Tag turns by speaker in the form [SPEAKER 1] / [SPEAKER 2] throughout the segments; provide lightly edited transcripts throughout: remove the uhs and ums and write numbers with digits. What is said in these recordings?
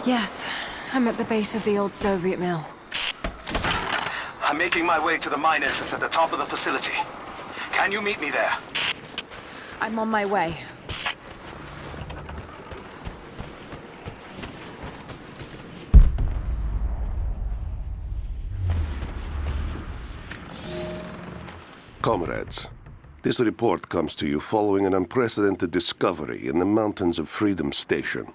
[SPEAKER 1] Yes, I'm at the base of the old Soviet mill.
[SPEAKER 2] I'm making my way to the mine entrance at the top of the facility. Can you meet me there?
[SPEAKER 1] I'm on my way.
[SPEAKER 3] Comrades, this report comes to you following an unprecedented discovery in the mountains of Freedom Station.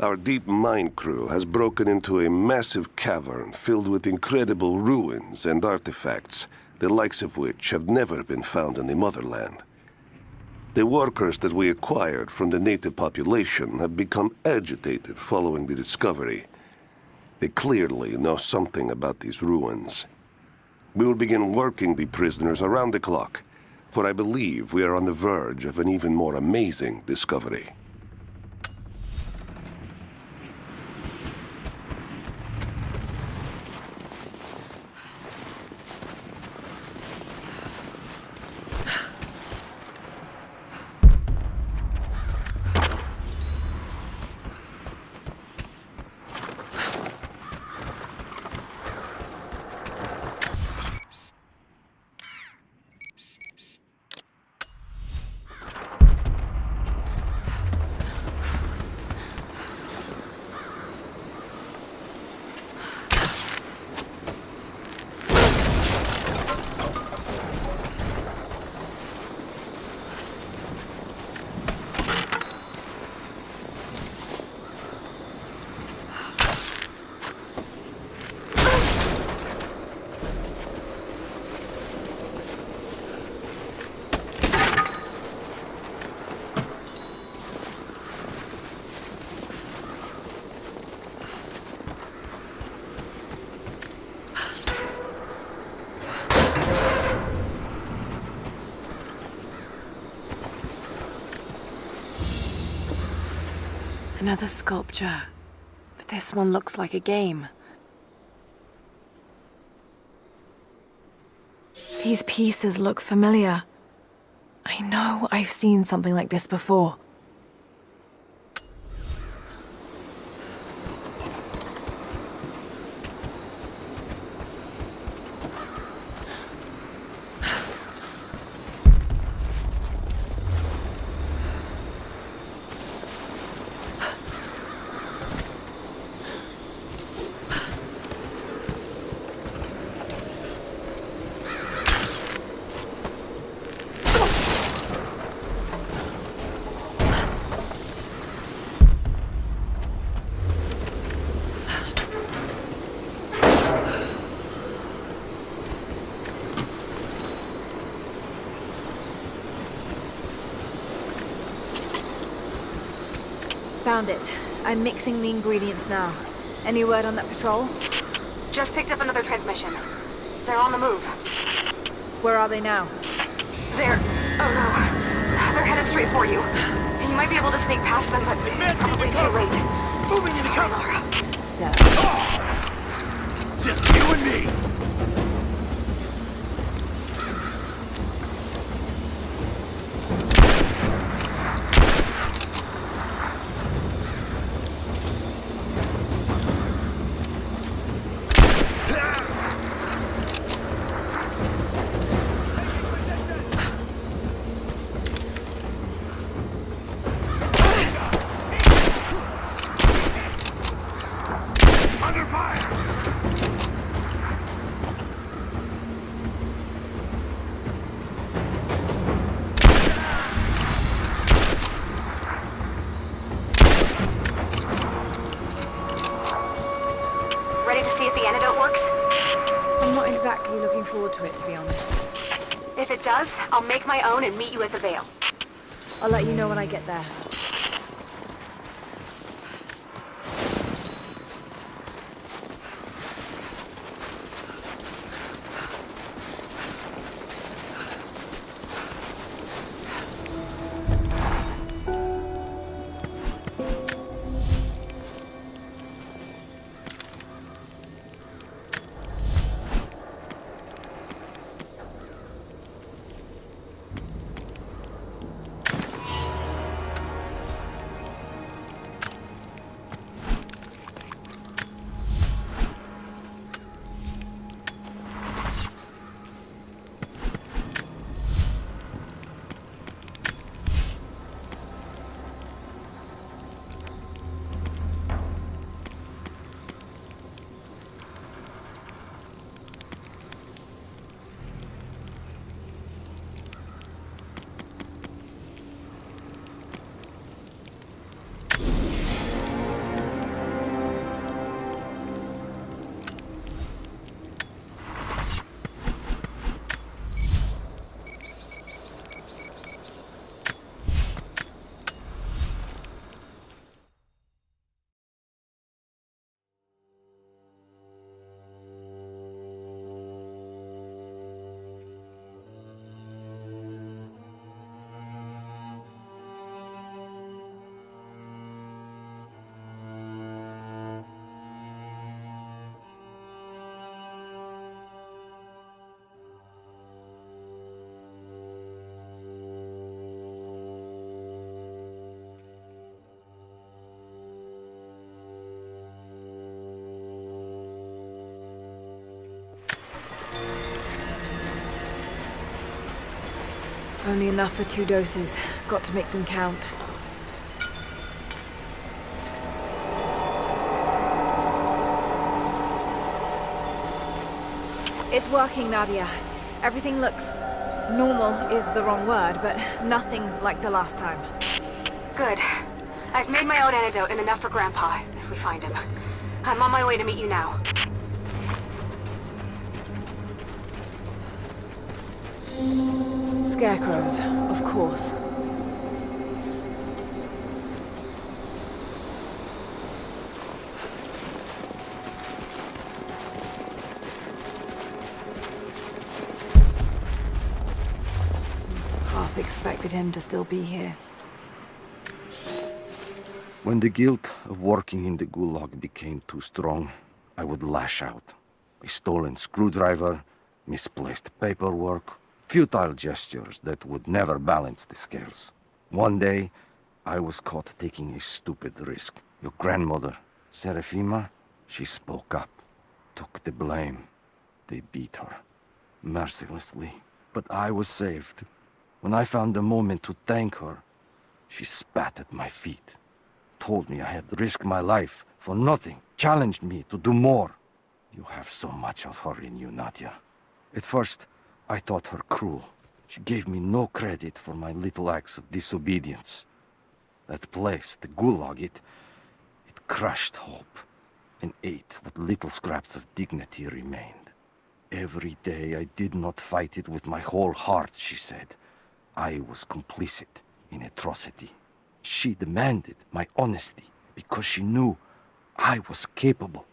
[SPEAKER 3] Our deep mine crew has broken into a massive cavern filled with incredible ruins and artifacts, the likes of which have never been found in the motherland. The workers that we acquired from the native population have become agitated following the discovery. They clearly know something about these ruins. We will begin working the prisoners around the clock, for I believe we are on the verge of an even more amazing discovery.
[SPEAKER 1] Another sculpture, but this one looks like a game. These pieces look familiar. I know I've seen something like this before. Found it. I'm mixing the ingredients now. Any word on that patrol?
[SPEAKER 4] Just picked up another transmission. They're on the move.
[SPEAKER 1] Where are they now?
[SPEAKER 4] They're... oh no. They're headed straight for you. You might be able to sneak past them, but probably too late.
[SPEAKER 2] Moving into cover!
[SPEAKER 4] Laura.
[SPEAKER 1] Damn.
[SPEAKER 2] Oh! Just you and me!
[SPEAKER 1] Looking forward to it, to be honest.
[SPEAKER 4] If it does, I'll make my own and meet you at the Vale.
[SPEAKER 1] I'll let you know when I get there. Only enough for 2 doses. Got to make them count. It's working, Nadia. Everything looks... normal is the wrong word, but nothing like the last time.
[SPEAKER 4] Good. I've made my own antidote and enough for Grandpa, if we find him. I'm on my way to meet you now.
[SPEAKER 1] Scarecrows, of course. Half expected him to still be here.
[SPEAKER 5] When the guilt of working in the Gulag became too strong, I would lash out. A stolen screwdriver, misplaced paperwork, futile gestures that would never balance the scales. One day, I was caught taking a stupid risk. Your grandmother, Serafima, she spoke up, took the blame. They beat her, mercilessly. But I was saved. When I found the moment to thank her, she spat at my feet. Told me I had risked my life for nothing, challenged me to do more. You have so much of her in you, Nadia. At first, I thought her cruel. She gave me no credit for my little acts of disobedience. That place, the Gulag, it crushed hope and ate what little scraps of dignity remained. Every day I did not fight it with my whole heart, she said. I was complicit in atrocity. She demanded my honesty because she knew I was capable.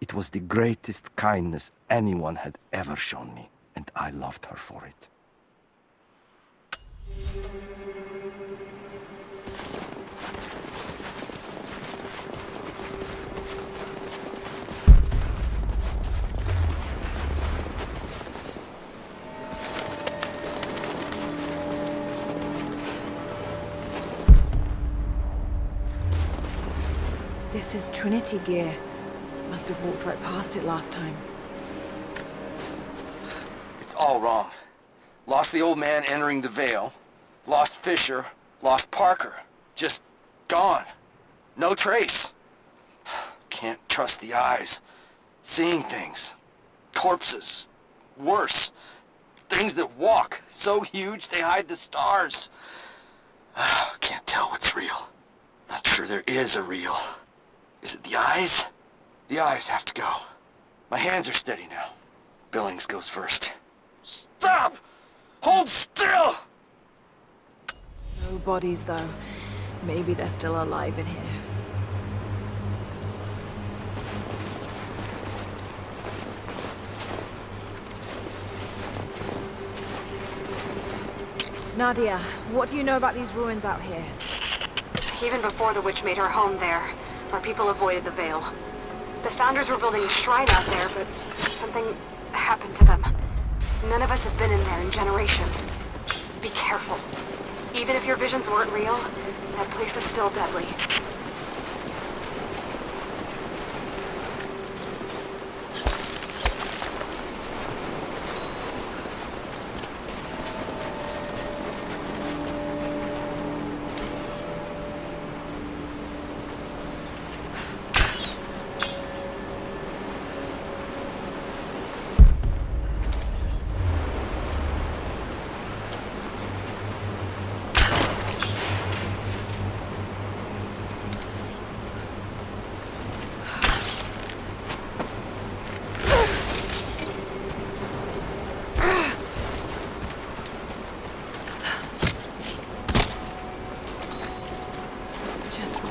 [SPEAKER 5] It was the greatest kindness anyone had ever shown me, and I loved her for it.
[SPEAKER 1] This is Trinity gear. Must have walked right past it last time.
[SPEAKER 6] It's all wrong. Lost the old man entering the Vale. Lost Fisher. Lost Parker. Just gone. No trace. Can't trust the eyes. Seeing things. Corpses. Worse. Things that walk. So huge they hide the stars. Can't tell what's real. Not sure there is a real. Is it the eyes? The eyes have to go. My hands are steady now. Billings goes first. Stop! Hold still!
[SPEAKER 1] No bodies, though. Maybe they're still alive in here. Nadia, what do you know about these ruins out here?
[SPEAKER 4] Even before the witch made her home there, our people avoided the Vale. The Founders were building a shrine out there, but something happened to them. None of us have been in there in generations. Be careful. Even if your visions weren't real, that place is still deadly.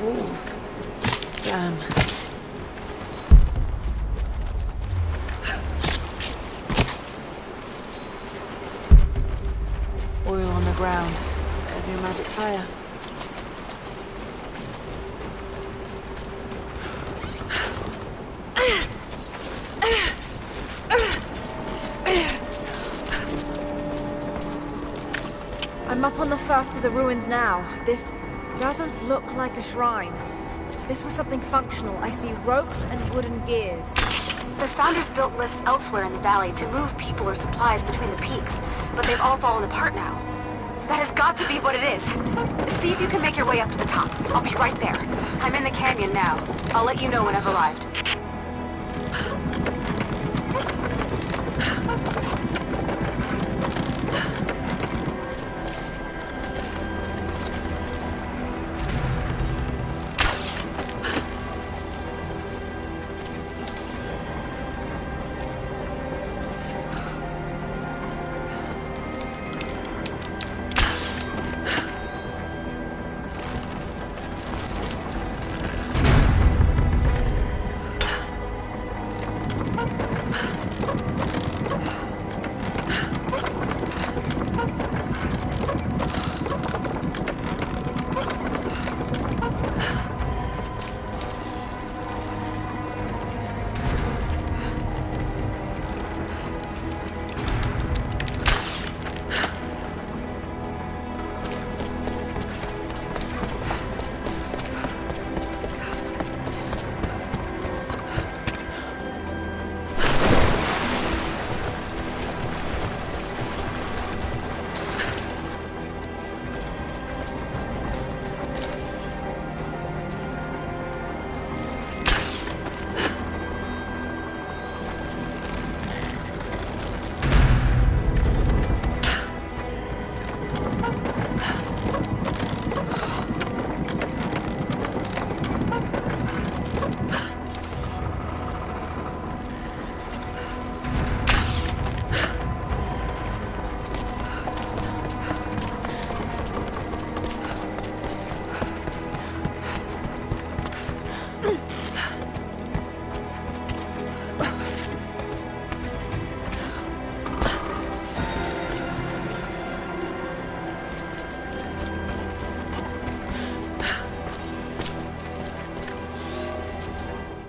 [SPEAKER 1] Wolves. Damn. Oil on the ground. There's your magic fire. I'm up on the first of the ruins now. This doesn't look like a shrine. This was something functional. I see ropes and wooden gears.
[SPEAKER 4] The Founders built lifts elsewhere in the valley to move people or supplies between the peaks, but they've all fallen apart now. That has got to be what it is. See if you can make your way up to the top. I'll be right there. I'm in the canyon now. I'll let you know when I've arrived.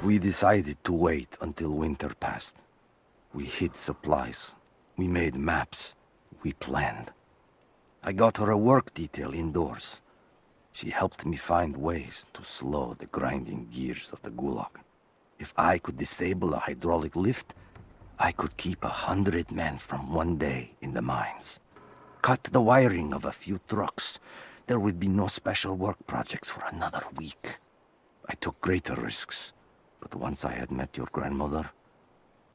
[SPEAKER 5] We decided to wait until winter passed. We hid supplies. We made maps. We planned. I got her a work detail indoors. She helped me find ways to slow the grinding gears of the Gulag. If I could disable a hydraulic lift, I could keep 100 men from one day in the mines. Cut the wiring of a few trucks. There would be no special work projects for another week. I took greater risks. But once I had met your grandmother,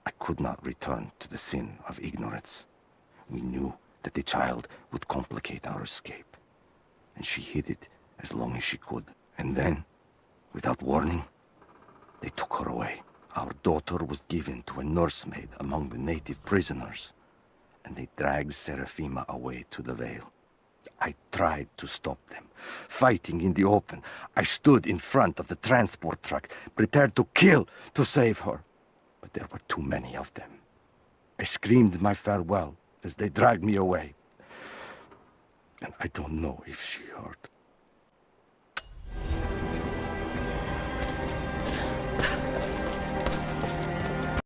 [SPEAKER 5] I could not return to the sin of ignorance. We knew that the child would complicate our escape, and she hid it as long as she could. And then, without warning, they took her away. Our daughter was given to a nursemaid among the native prisoners, and they dragged Seraphima away to the Vale. I tried to stop them, fighting in the open. I stood in front of the transport truck, prepared to kill to save her. But there were too many of them. I screamed my farewell as they dragged me away. And I don't know if she heard.